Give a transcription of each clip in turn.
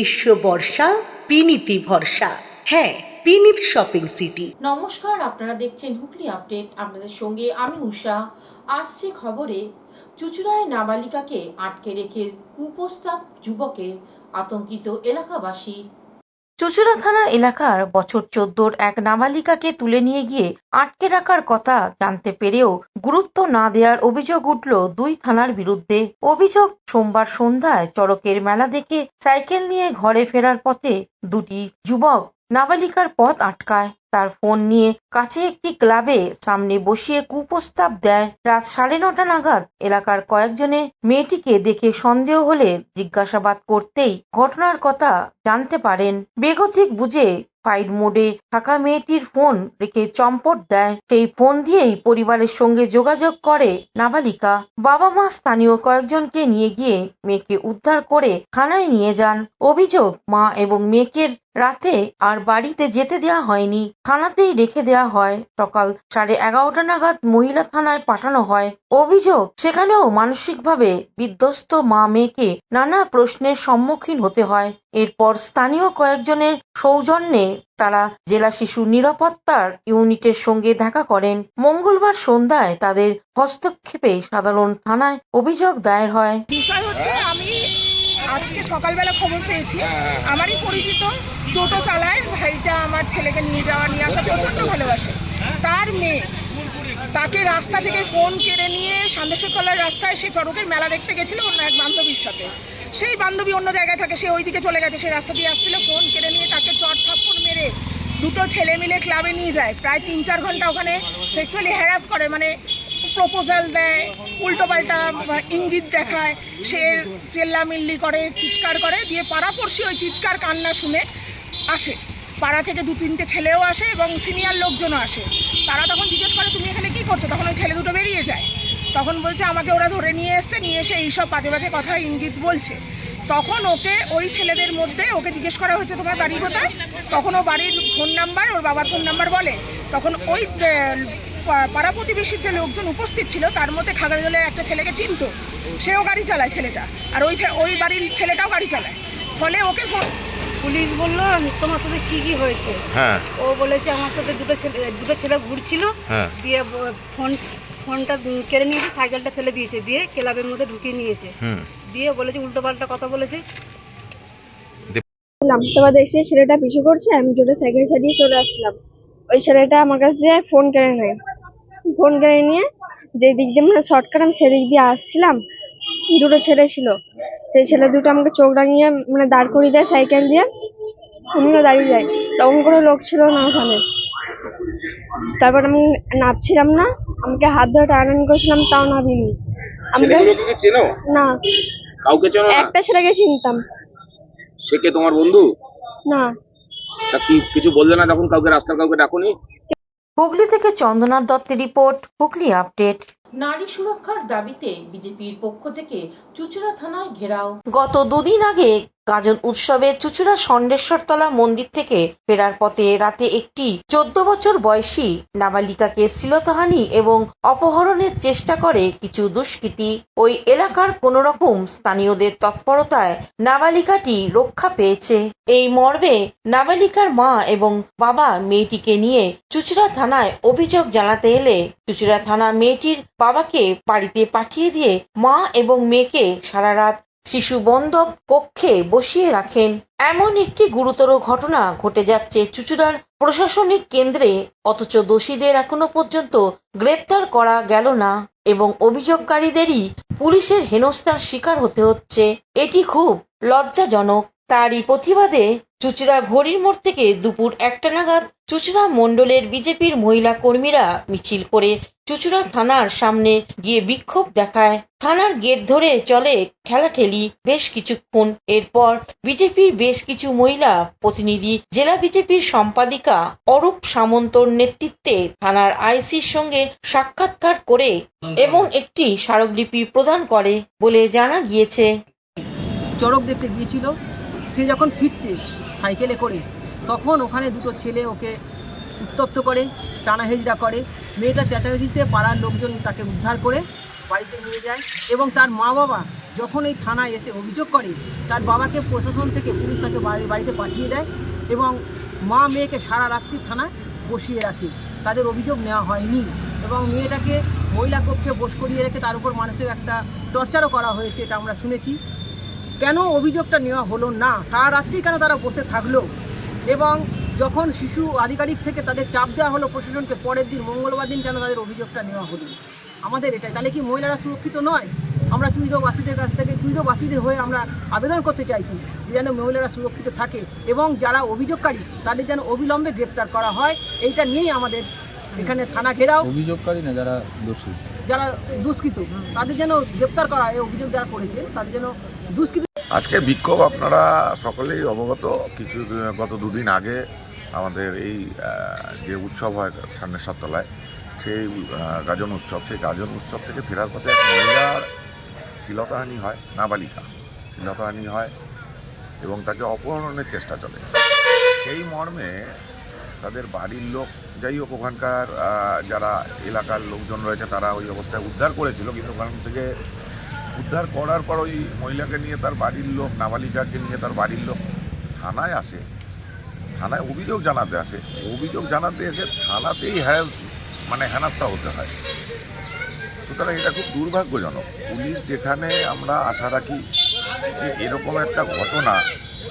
গ্রীষ্ম বর্ষা বিনীতি ভরসা। হ্যাঁ, বিনীত শপিং সিটি। নমস্কার, আপনারা দেখছেন হুগলি আপডেট। আপনাদের সঙ্গে আমি উষা। আসছে খবরে, চুঁচুড়ায় নাবালিকাকে আটকে রেখে কুপ্রস্তাব যুবকের, আতঙ্কিত এলাকাবাসী। চুঁচুড়া থানার এলাকার বছর 14-র এক নাবালিকাকে তুলে নিয়ে গিয়ে আটকে রাখার কথা জানতে পেরেও গুরুত্ব না দেওয়ার অভিযোগ উঠল দুই থানার বিরুদ্ধে। অভিযোগ, সোমবার সন্ধ্যায় চড়কের মেলা দেখে সাইকেল নিয়ে ঘরে ফেরার পথে দুটি যুবক নাবালিকার পথ আটকায়। তার ফোন নিয়ে কাছে একটি ক্লাবে সামনে বসিয়ে কুপ্রস্তাব দেয়। রাত 9:30 নাগাদ এলাকার কয়েকজনে মেয়েটিকে দেখে সন্দেহ হলে জিজ্ঞাসাবাদ করতেই ঘটনার কথা জানতে পারেন। বেগতিক বুঝে ফাইট মোডে থাকা মেয়েটির ফোন রেখে চম্পট দেয়। সেই ফোন দিয়েই পরিবারের সঙ্গে যোগাযোগ করে নাবালিকা। বাবা মা স্থানীয় কয়েকজনকে নিয়ে গিয়ে মেয়েকে উদ্ধার করে থানায় নিয়ে যান। অভিযোগ, মা এবং মেয়েকে রাতে আর বাড়িতে যেতে দেওয়া হয়নি, থানাতেই রেখে দেওয়া হয়। সকাল 11:30 নাগাদ মহিলা থানায় পাঠানো হয়। অভিযোগ, সেখানেও মানসিকভাবে বিধ্বস্ত মা মেয়েকে নানা প্রশ্নের সম্মুখীন হতে হয়। এরপর স্থানীয় কয়েকজনের সৌজন্যে তারা জেলা শিশু নিরাপত্তার ইউনিটের সঙ্গে দেখা করেন। মঙ্গলবার সন্ধ্যায় তাদের হস্তক্ষেপে সাধারণ থানায় অভিযোগ দায়ের হয়। বিষয় হচ্ছে, আমি আজকে সকালবেলা খবর পেয়েছি, আমারই পরিচিত টোটো চালায় ভাইটা, আমার ছেলেকে নিয়ে আসা প্রচণ্ড ভালোবাসে। তার মেয়ে তাকে রাস্তা থেকে ফোন কেড়ে নিয়ে সান্দেশ্বরতলার রাস্তায় সে চড়কের মেলা দেখতে গেছিল অন্য এক বান্ধবীর সাথে। সেই বান্ধবী অন্য জায়গায় থাকে, সে ওই দিকে চলে গেছে, সে রাস্তা দিয়ে আসছিল, ফোন কেড়ে নিয়ে তাকে চট থাপ্পড় মেরে দুটো ছেলে মিলে ক্লাবে নিয়ে যায়। প্রায় 3-4 ঘন্টা ওখানে সেক্সুয়ালি হ্যারাস করে, মানে প্রপোজাল দেয়, উল্টোপাল্টা ইঙ্গিত দেখায়, সে চেল্লামিল্লি করে, চিৎকার করে, দিয়ে পাড়াপড়শি ওই চিৎকার কান্না শুনে আসে। পাড়া থেকে 2-3টে ছেলেও আসে এবং সিনিয়র লোকজনও আসে। তারা তখন জিজ্ঞেস করে, তুমি এখানে কী করছো? তখন ওই ছেলে দুটো বেরিয়ে যায়। তখন বলছে, আমাকে ওরা ধরে নিয়ে এসে এইসব বাজে বাজে কথা ইঙ্গিত বলছে। তখন ওকে ওই ছেলেদের মধ্যে ওকে জিজ্ঞেস করা হয়েছে, তোমার বাড়ি কোথায়? তখন ও বাড়ির ফোন নাম্বার, ওর বাবার ফোন নাম্বার বলে। তখন ওই পাড়া প্রতিবেশীর যে লোকজন উপস্থিত ছিল তার মধ্যে খাগড়াজলের একটা ছেলেকে চিনতো, সেও গাড়ি চালায় ছেলেটা, আর ওই বাড়ির ছেলেটাও গাড়ি চালায়। ফলে ওকে ফোন, পুলিশ বললো তোমার সাথে কি হয়েছে। হ্যাঁ, ও বলেছে আমার সাথে দুটো ছেলে ঘুরছিল, হ্যাঁ, দিয়ে ফোনটা কেড়ে নিয়েছে, সাইকেলটা ফেলে দিয়েছে, দিয়ে ক্লাবের মধ্যে ঢুকিয়ে নিয়েছে, দিয়ে বলেছে উল্টোপাল্টা কথা বলেছে। তোমাদের এসে ছেলেটা পিছু করছে, আমি দুটো সাইকেল চালিয়ে চলে আসছিলাম। ওই ছেলেটা আমার কাছে ফোন কেড়ে নেয়। ফোন কেড়ে নিয়ে যে দিক দিয়ে মানে শর্টকাট, আমি সেদিক দিয়ে আসছিলাম। দুটো ছেলে ছিল, সেই ছেলে দুটো আমাকে চোখ রাঙিয়ে মানে দাঁড় করিয়ে দেয় সাইকেল দিয়ে, আমিও দাঁড়িয়ে যাই। তখন কোনো লোক ছিল না ওখানে। তারপর আমি নামছিলাম না, আমাকে হাত ধরে টানাটানি করেছিলাম, তাও নামিনি। ছেলেগুলোকে চেনো? না, কাউকে চেনো না? একটা ছেলেকে চিনতাম। সে কে, তোমার বন্ধু? না। তা কি কিছু বললে না তখন? কাউকে রাস্তার কাউকে ডাকুনি? হুগলি থেকে চন্দ্রনাথ দত্তের রিপোর্ট, হুগলি আপডেট। নারী সুরক্ষার দাবিতে বিজেপির পক্ষ থেকে চুঁচুড়া থানায় ঘেরাও। গত 2 দিন আগে গাজন উৎসবে চুঁচুড়া ষণ্ডেশ্বরতলা মন্দির থেকে ফেরার পথে রাতে একটি 14 বছর বয়সী নাবালিকাকে শ্লীলতাহানি এবং অপহরণের চেষ্টা করে কিছু দুষ্কৃতী। ওই এলাকার কোন রকম স্থানীয়দের তৎপরতায় নাবালিকাটি রক্ষা পেয়েছে। এই মর্মে নাবালিকার মা এবং বাবা মেয়েটিকে নিয়ে চুঁচুড়া থানায় অভিযোগ জানাতে এলে চুঁচুড়া থানা মেয়েটির বাবাকে বাড়িতে পাঠিয়ে দিয়ে মা এবং মেয়েকে সারা রাত শিশু বন্ধব কক্ষে বসিয়ে রাখেন। এমন একটি গুরুতর ঘটনা ঘটে যাচ্ছে চুঁচুড়ার প্রশাসনিক কেন্দ্রে, অথচ দোষীদের এখনো পর্যন্ত গ্রেপ্তার করা গেল না এবং অভিযোগকারীদেরই পুলিশের হেনস্থার শিকার হতে হচ্ছে। এটি খুব লজ্জাজনক। তারই প্রতিবাদে চুঁচুড়া ঘড়ির মোড় থেকে দুপুর 1টা নাগাদ চুঁচুড়া মণ্ডলের বিজেপির মহিলা কর্মীরা মিছিল করে চুঁচুড়া থানার সামনে গিয়ে বিক্ষোভ দেখায়। থানার গেট ধরে চলে ঠেলাঠেলি বেশ কিছুক্ষণ। এরপর বিজেপির বেশ কিছু মহিলা প্রতিনিধি জেলা বিজেপির সম্পাদিকা অরূপ সামন্তর নেতৃত্বে থানার আইসির সঙ্গে সাক্ষাৎকার করে এবং একটি স্মারকলিপি প্রদান করে বলে জানা গিয়েছে। চড়ক দেখতে গিয়েছিল, সে যখন ফিরছে সাইকেলে করে, তখন ওখানে দুটো ছেলে ওকে উত্তপ্ত করে, টানা হেজড়া করে। মেয়েটা চেঁচামেচিতে পাড়ার লোকজন তাকে উদ্ধার করে বাড়িতে নিয়ে যায় এবং তার মা বাবা যখন এই থানায় এসে অভিযোগ করে, তার বাবাকে প্রশাসন থেকে পুলিশ তাকে বাড়িতে পাঠিয়ে দেয় এবং মা মেয়েকে সারা রাত্রি থানায় বসিয়ে রাখে। তাদের অভিযোগ নেওয়া হয়নি এবং মেয়েটাকে মহিলা কক্ষে বস করিয়ে রেখে তার উপর মানসিক একটা টর্চারও করা হয়েছে, এটা আমরা শুনেছি। কেন অভিযোগটা নেওয়া হলো না, সারা রাত্রি কেন তারা বসে থাকলো? এবং যখন শিশু আধিকারিক থেকে তাদের চাপ দেওয়া হলো প্রশাসনকে, পরের দিন মঙ্গলবার দিন কেন তাদের অভিযোগটা নেওয়া হলো? আমাদের এটাই, তাহলে কি মহিলারা সুরক্ষিত নয়? আমরা চুইরোবাসীদের কাছ থেকে, চুইরোবাসীদের হয়ে আমরা আবেদন করতে চাইছি যে যেন মহিলারা সুরক্ষিত থাকে এবং যারা অভিযোগকারী তাদের যেন অবিলম্বে গ্রেপ্তার করা হয়। এইটা নিয়েই আমাদের এখানে থানা ঘেরাও। অভিযোগকারী না যারা দোষী, যারা দুষ্কৃত তাদের যেন গ্রেপ্তার করা হয়, অভিযোগ যারা করেছে তাদের যেন দুষ্কৃত। আজকে বিক্ষোভ আপনারা সকলেই অবগত। গত দুদিন আগে আমাদের এই যে উৎসব হয় সামনের তলায়, সেই গাজন উৎসব, সেই গাজন উৎসব থেকে ফেরার পথে এক মহিলার শ্লীলতাহানি হয়, নাবালিকা শ্লীলতাহানি হয় এবং তাকে অপহরণের চেষ্টা চলে। সেই মর্মে তাদের বাড়ির লোক, যাই হোক ওখানকার যারা এলাকার লোকজন রয়েছে তারা ওই অবস্থায় উদ্ধার করেছিল, কিন্তু ওখান থেকে উদ্ধার করার পর ওই মহিলাকে নিয়ে তার বাড়ির লোক, নাবালিকাকে নিয়ে তার বাড়ির লোক থানায় আসে, থানায় অভিযোগ জানাতে আসে। অভিযোগ জানাতে এসে থানাতেই হেনস্থা হতে হয়। সুতরাং এটা খুব দুর্ভাগ্যজনক। পুলিশ যেখানে আমরা আশা রাখি যে এরকম একটা ঘটনা,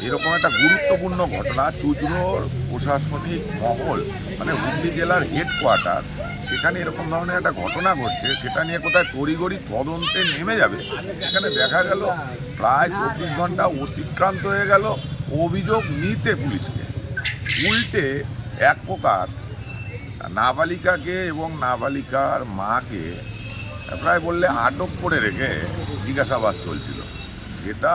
এরকম একটা গুরুত্বপূর্ণ ঘটনা, চুঁচুড়োর প্রশাসনিক মহল মানে হুগলি জেলার হেডকোয়ার্টার, সেখানে এরকম ধরনের একটা ঘটনা ঘটছে, সেটা নিয়ে কোথায় তড়িঘড়ি তদন্তে নেমে যাবে, সেখানে দেখা গেল প্রায় 24 ঘন্টা অতিক্রান্ত হয়ে গেল অভিযোগ নিতে পুলিশকে। উল্টে এক প্রকার নাবালিকাকে এবং নাবালিকার মাকে প্রায় বললে আটক করে রেখে জিজ্ঞাসাবাদ চলছিল, যেটা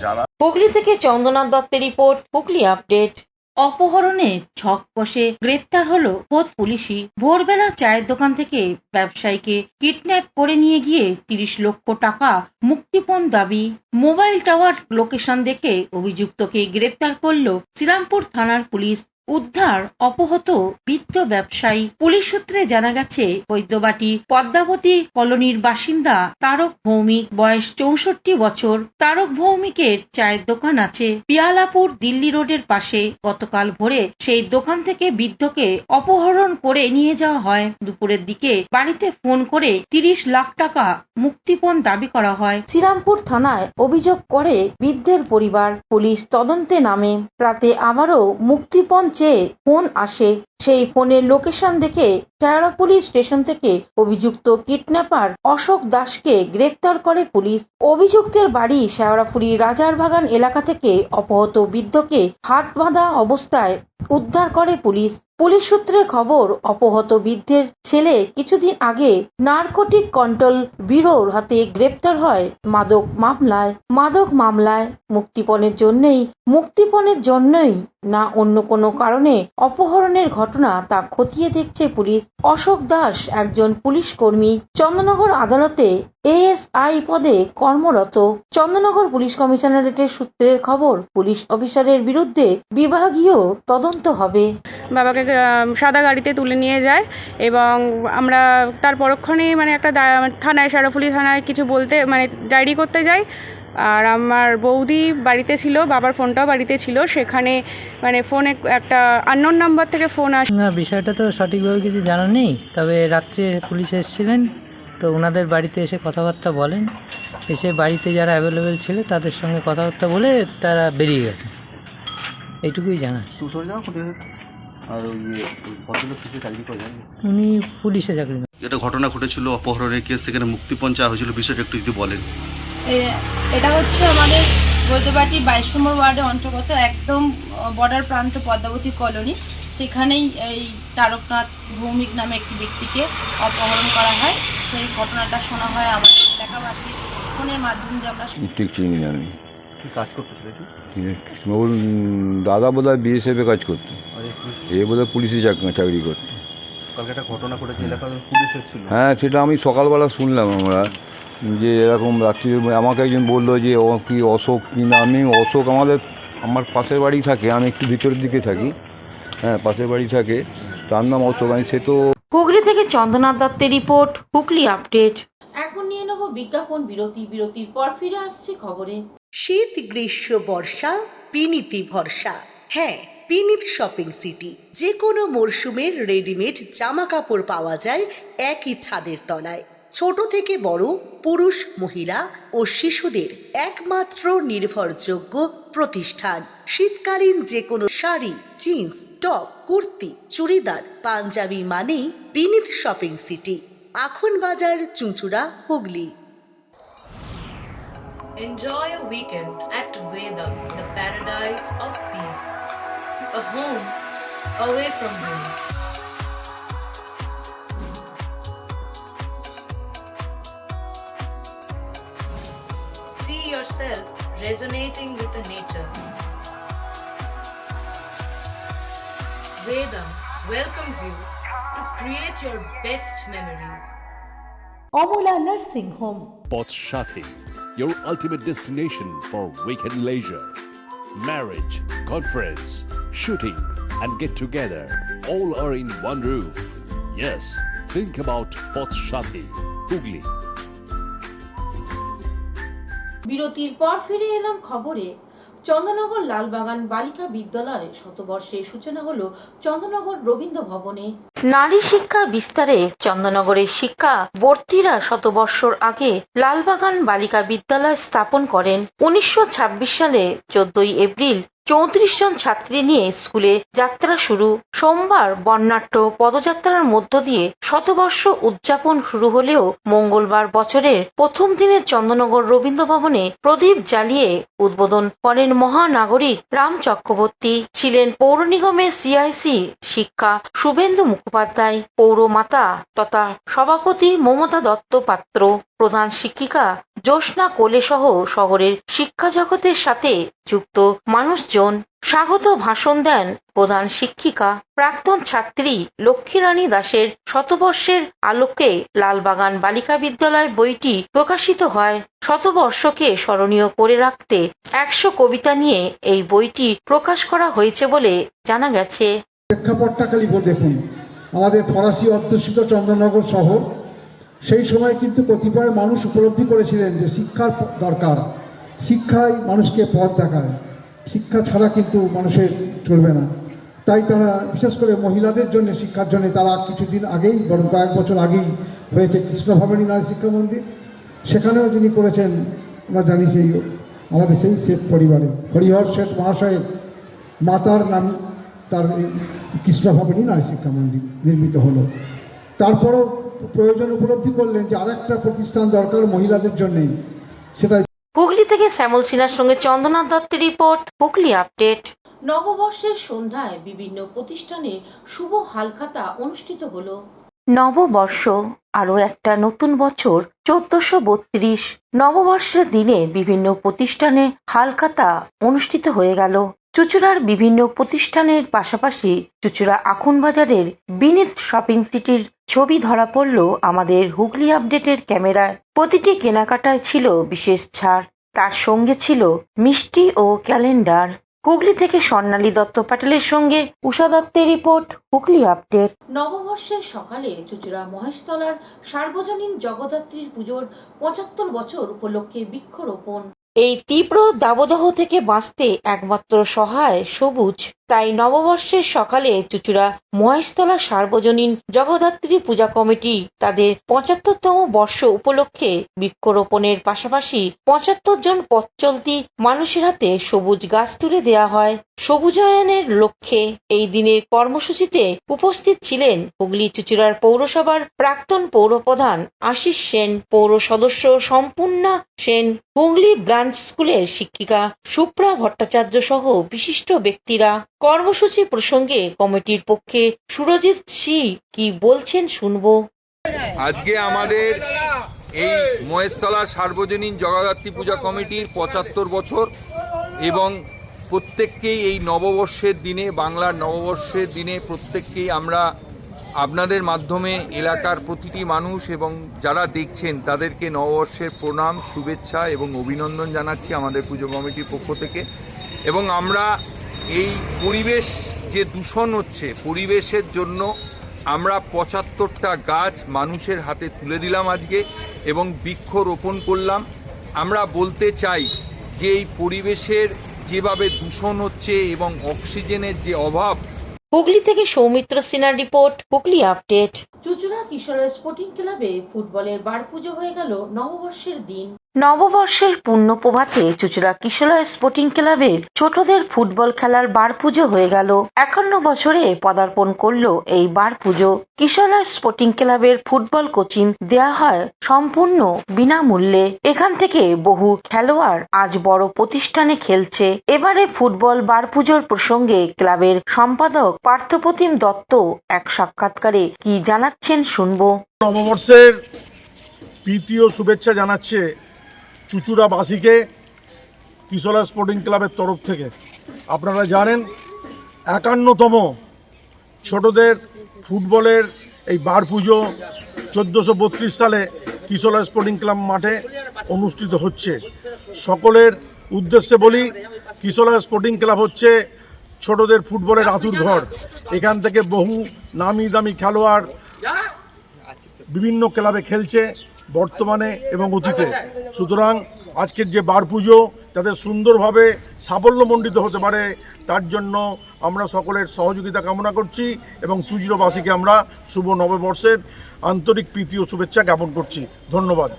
যারা। হুগলি থেকে চন্দ্রনাথ দত্তের রিপোর্ট, হুগলি আপডেট। অপহরণে ছক কষে গ্রেপ্তার হলো খোদ পুলিশই। ভোরবেলা চায়ের দোকান থেকে ব্যবসায়ীকে কিডন্যাপ করে নিয়ে গিয়ে 30 লক্ষ টাকা মুক্তিপণ দাবি। মোবাইল টাওয়ার লোকেশন দেখে অভিযুক্তকে গ্রেপ্তার করল শ্রীরামপুর থানার পুলিশ। উদ্ধার অপহত বৃদ্ধ ব্যবসায়ী। পুলিশ সূত্রে জানা গেছে, বৈদ্যবাটি পদ্মাবতী কলোনির বাসিন্দা তারক ভৌমিক, বয়স 64 বছর। তারক ভৌমিকের চায়ের দোকান আছে পিয়ালাপুর দিল্লি রোডের পাশে। গতকাল ভোরে সেই দোকান থেকে বৃদ্ধকে অপহরণ করে নিয়ে যাওয়া হয়। দুপুরের দিকে বাড়িতে ফোন করে 30 লাখ টাকা মুক্তিপণ দাবি করা হয়। শ্রীরামপুর থানায় অভিযোগ করে বৃদ্ধের পরিবার। পুলিশ তদন্তে নামে। রাতে আবারও মুক্তিপণ চেয়ে ফোন আসে। সেই ফোনের লোকেশন দেখে শেওড়াফুলি স্টেশন থেকে অভিযুক্ত কিডন্যাপার অশোক দাসকে গ্রেপ্তার করে পুলিশ। অভিযুক্তের বাড়ি শেওড়াফুলি রাজারবাগান এলাকা থেকে অপহত বৃদ্ধকে হাত বাঁধা অবস্থায় উদ্ধার করে পুলিশ। পুলিশ সূত্রে খবর, অপহত বৃদ্ধের ছেলে কিছুদিন আগে নারকোটিক কন্ট্রোল ব্যুরোর হাতে গ্রেপ্তার হয় মাদক মামলায়। মুক্তিপণের জন্যই না অন্য কোনো কারণে অপহরণের ঘটনা তা খতিয়ে দেখছে পুলিশ। অশোক দাস একজন পুলিশ কর্মী, চন্দননগর আদালতে এএসআই পদে কর্মরত। চন্দননগর পুলিশ কমিশনারেটের সূত্রের খবর, পুলিশ অফিসারের বিরুদ্ধে বিভাগীয় তদন্ত হবে। বাবাকে সাদা গাড়িতে তুলে নিয়ে যায় এবং আমরা তার পরক্ষণেই একটা থানায়, শেওড়াফুলি থানায় কিছু বলতে ডায়েরি করতে যাই। আর আমার বৌদি বাড়িতে ছিল, বাবার ফোনটাও বাড়িতে ছিল। সেখানে ফোনে একটা আননোন নাম্বার থেকে ফোন আসে। না, বিষয়টা তো সঠিকভাবে কিছু জানা নেই, তবে রাত্রে পুলিশ এসেছিলেন, তো ওনাদের বাড়িতে এসে কথাবার্তা বলেন। এসে বাড়িতে যারা অ্যাভেলেবেল ছিল তাদের সঙ্গে কথাবার্তা বলে তারা বেরিয়ে গেছে, এইটুকুই জানা। উনি পুলিশে চাকরি। এটা ঘটনা ঘটেছিল অপহরণের কেস, সেখানে মুক্তিপণ চাওয়া হয়েছিল, বিষয়টা একটু যদি বলেন। এটা হচ্ছে আমাদের বৈদ্যবাটি 22 নম্বর ওয়ার্ডের অন্তর্গত, একদম বর্ডার প্রান্ত পদ্মাবতী কলোনি। সেখানেই এই তারকনাথ ভৌমিক নামে একটি ব্যক্তিকে অপহরণ করা হয়। সেই ঘটনাটা শোনা হয় আমাদের এলাকাবাসী ফোনের মাধ্যমে দিয়ে। আমরা ঠিক চিনি না, আমি কাজ করতেছিল, দাদা বোধহয় বিএসএফে কাজ করতো, এ বোধহয় পুলিশে চাকরি করতো। ঘটনা ঘটেছে, পুলিশ এসেছিল। হ্যাঁ, সেটা আমি সকালবেলা শুনলাম আমরা, যে এরকম রাত্রি আমাকে একজন বললো যে কি অশোক কি নামে। অশোক আমার পাশের বাড়ি থাকে, আমি একটু ভিতরের দিকে থাকি, হ্যাঁ পাশের বাড়ি থাকে, তার নাম অশোক। সে তো। হুগলি থেকে চন্দ্রনাথ দত্তের রিপোর্ট, হুগলি আপডেট। এখন নিয়ে নেব বিজ্ঞাপন বিরতি, বিরতির পর ফিরে আসছি খবরে। শীত গ্রীষ্ম বর্ষা পিনিতি ভরসা। হ্যাঁ, পিনিত শপিং সিটি। যে কোনো মরশুমের রেডিমেড জামা কাপড় পাওয়া যায় একই ছাদের তলায়। ছোট থেকে বড়, পুরুষ মহিলা ও শিশুদের একমাত্র নির্ভরযোগ্য প্রতিষ্ঠান। শীতকালীন যে কোনো শাড়ি, জিন্স, টপ, কুর্তি, চুড়িদার, পাঞ্জাবি মানেই পিনিত শপিং সিটি। আখন বাজার, চুঁচুড়া, Hooghly. Enjoy a weekend at Vedam, the paradise of peace. A home away from home. See yourself resonating with the nature. Vedam welcomes you to create your best memories. Amala nursing home. Potshati, your ultimate destination for weekend leisure. Marriage, conference, shooting, and get together all are in one roof. Yes, think about Potshati, Hugli. বিরতির পর ফিরে এলাম খবরে। চন্দননগর লালবাগান বালিকা বিদ্যালয় শতবর্ষের সূচনা হলো চন্দননগর রবীন্দ্র ভবনে। নারী শিক্ষা বিস্তারে চন্দননগরের শিক্ষা বর্তিরা শতবর্ষর আগে লালবাগান বালিকা বিদ্যালয় স্থাপন করেন। 1926 সালে 14 এপ্রিল 34 জন ছাত্রী নিয়ে স্কুলে যাত্রা শুরু। সোমবার বর্ণাঢ্য পদযাত্রার মধ্য দিয়ে শতবর্ষ উদযাপন শুরু হলেও মঙ্গলবার বছরের প্রথম দিনে চন্দননগর রবীন্দ্র ভবনে প্রদীপ জ্বালিয়ে উদ্বোধন করেন মহানাগরিক রাম চক্রবর্তী। ছিলেন পৌর নিগমের সিআইসি শিক্ষা শুভেন্দু মুখোপাধ্যায়, পৌরমাতা তথা সভাপতি মমতা দত্ত পাত্র, প্রধান শিক্ষিকা জ্যোৎস্না কোলে সহ শহরের শিক্ষা জগতের সাথে যুক্ত মানুষজন। স্বাগত ভাষণ দেন প্রধান শিক্ষিকা। প্রাক্তন ছাত্রী লক্ষ্মীরানী দাসের শতবর্ষের আলোকে লালবাগান বালিকা বিদ্যালয় বইটি প্রকাশিত হয়। শতবর্ষকে স্মরণীয় করে রাখতে 100 কবিতা নিয়ে এই বইটি প্রকাশ করা হয়েছে বলে জানা গেছে। প্রেক্ষাপটটা খালি দেখুন, আমাদের ফরাসি অধ্যুষিত চন্দননগর শহর। সেই সময় কিন্তু কতিপয় মানুষ উপলব্ধি করেছিলেন যে শিক্ষার দরকার, শিক্ষাই মানুষকে পথ দেখায়, শিক্ষা ছাড়া কিন্তু মানুষের চলবে না। তাই তারা বিশেষ করে মহিলাদের জন্য শিক্ষার জন্য তারা কিছুদিন আগেই, বরং কয়েক বছর আগেই হয়েছে কৃষ্ণভবানী নারী শিক্ষা মন্দির। সেখানেও যিনি করেছেন আমরা জানি, সেই আমাদের সেই শেঠ পরিবারে হরিহর শেঠ মহাশয়ের মাতার নাম তার কৃষ্ণভবানী নারী শিক্ষা মন্দির নির্মিত হলো। তারপরও প্রয়োজন উপলব্ধি করলেন যে আরেকটা প্রতিষ্ঠান দরকার মহিলাদের জন্যই, সেটা। হুগলি থেকে শ্যামল সিনহার সঙ্গে চন্দনাথ দত্তের রিপোর্ট, হুগলি আপডেট। নববর্ষের সন্ধ্যায় বিভিন্ন প্রতিষ্ঠানে শুভ হালখাতা অনুষ্ঠিত হলো। নববর্ষ, আরো একটা নতুন বছর 1432। নববর্ষের দিনে বিভিন্ন প্রতিষ্ঠানে হালখাতা অনুষ্ঠিত হয়ে গেল। চুঁচুড়ার বিভিন্ন প্রতিষ্ঠানের পাশাপাশি চুঁচুড়া আখন বাজারের বিনিত শপিং সিটির ছবি ধরা পড়ল আমাদের হুগলি আপডেটের ক্যামেরায়। প্রতিটি কেনাকাটায় ছিল বিশেষ ছাড়, তার সঙ্গে ছিল মিষ্টি ও ক্যালেন্ডার। হুগলি থেকে স্বর্ণালী দত্ত পাটেলের সঙ্গে উষা দত্তের রিপোর্ট, হুগলি আপডেট। নববর্ষের সকালে চুঁচুড়া মহেশতলার সার্বজনীন জগদ্ধাত্রীর পুজোর 75 বছর উপলক্ষে বৃক্ষরোপণ। এই তীব্র দাবদাহ থেকে বাঁচতে একমাত্র সহায় সবুজ। তাই নববর্ষের সকালে চুঁচুড়া মহেশতলা সার্বজনীন জগদ্ধাত্রী পূজা কমিটি তাদের 75তম বর্ষ উপলক্ষে বৃক্ষরোপণের পাশাপাশি 75 জন পথ চলতি মানুষের হাতে সবুজ গাছ তুলে দেওয়া হয়। সবুজায়নের লক্ষ্যে এই দিনের কর্মসূচিতে উপস্থিত ছিলেন হুগলি চুঁচুড়ার পৌরসভার প্রাক্তন পৌরপ্রধান আশিস সেন, পৌর সদস্য সম্পূর্ণা সেন, হুগলি ব্রাঞ্চ স্কুলের শিক্ষিকা সুপ্রা ভট্টাচার্য সহ বিশিষ্ট ব্যক্তিরা। কর্মসূচি প্রসঙ্গে কমিটির পক্ষে সুরজিৎ সি কি বলছেন শুনবো। আজকে আমাদের এই মহেশতলা সার্বজনীন জগদ্ধাত্রী পূজা কমিটির 75 বছর এবং প্রত্যেককেই এই নববর্ষের দিনে, বাংলার নববর্ষের দিনে প্রত্যেককেই আমরা আপনাদের মাধ্যমে এলাকার প্রতিটি মানুষ এবং যারা দেখছেন তাদেরকে নববর্ষের প্রণাম, শুভেচ্ছা এবং অভিনন্দন জানাচ্ছি আমাদের পুজো কমিটির পক্ষ থেকে। এবং আমরা এই পরিবেশ যে দূষণ হচ্ছে, পরিবেশের জন্য আমরা 75টা গাছ মানুষের হাতে তুলে দিলাম আজকে এবং বৃক্ষরোপণ করলাম। আমরা বলতে চাই যে এই পরিবেশের যেভাবে দূষণ হচ্ছে এবং অক্সিজেনের যে অভাব। হুগলি থেকে সৌমিত্র সিনহার রিপোর্ট, হুগলি আপডেট। চুচুড়া কিশোর স্পোর্টিং ক্লাবে ফুটবলের বার পুজো হয়ে গেল নববর্ষের দিন। নববর্ষের পূর্ণ প্রভাতে চুচুড়া কিশোর স্পোর্টিং ক্লাবের ছোটদের ফুটবল খেলার বার পুজো হয়ে গেল। 51 বছরে পদার্পণ করলো এই বার পুজো। কিশোর স্পোর্টিং ক্লাবের ফুটবল কোচিং দেয়া হয় সম্পূর্ণ বিনামূল্যে। এখান থেকে বহু খেলোয়াড় আজ বড় প্রতিষ্ঠানে খেলছে। এবারে ফুটবল বার পুজোর প্রসঙ্গে ক্লাবের সম্পাদক পার্থপ্রতিম দত্ত এক সাক্ষাৎকারে কি জানাচ্ছেন শুনবো। নববর্ষের প্রীতি ও শুভেচ্ছা জানাচ্ছে চুচুড়াবাসীকে কিশোর স্পোর্টিং ক্লাবের তরফ থেকে। আপনারা জানেন 51তম ছোটদের ফুটবলের এই বার পুজো 1432 সালে কিশোর স্পোর্টিং ক্লাব মাঠে অনুষ্ঠিত হচ্ছে। সকলের উদ্দেশ্যে বলি, কিশোর স্পোর্টিং ক্লাব হচ্ছে ছোটদের ফুটবলের আঁতুর ঘর। এখান থেকে বহু নামি দামি খেলোয়াড় বিভিন্ন ক্লাবে খেলছে বর্তমানে এবং অতীতে। সুতরাং আজকের যে বার পুজো যাতে সুন্দরভাবে সাফল্যমণ্ডিত হতে পারে তার জন্য আমরা সকলের সহযোগিতা কামনা করছি এবং চুচুড়াবাসীকে আমরা শুভ নববর্ষের আন্তরিক প্রীতি ও শুভেচ্ছা জ্ঞাপন করছি। ধন্যবাদ।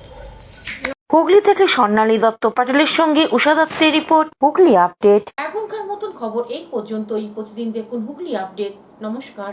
হুগলি থেকে স্বর্ণালী দত্ত পাটিলের সঙ্গে উষা দত্তের রিপোর্ট, হুগলি আপডেট। এখনকার মতন খবর এই পর্যন্তই। প্রতিদিন দেখুন হুগলি আপডেট। নমস্কার।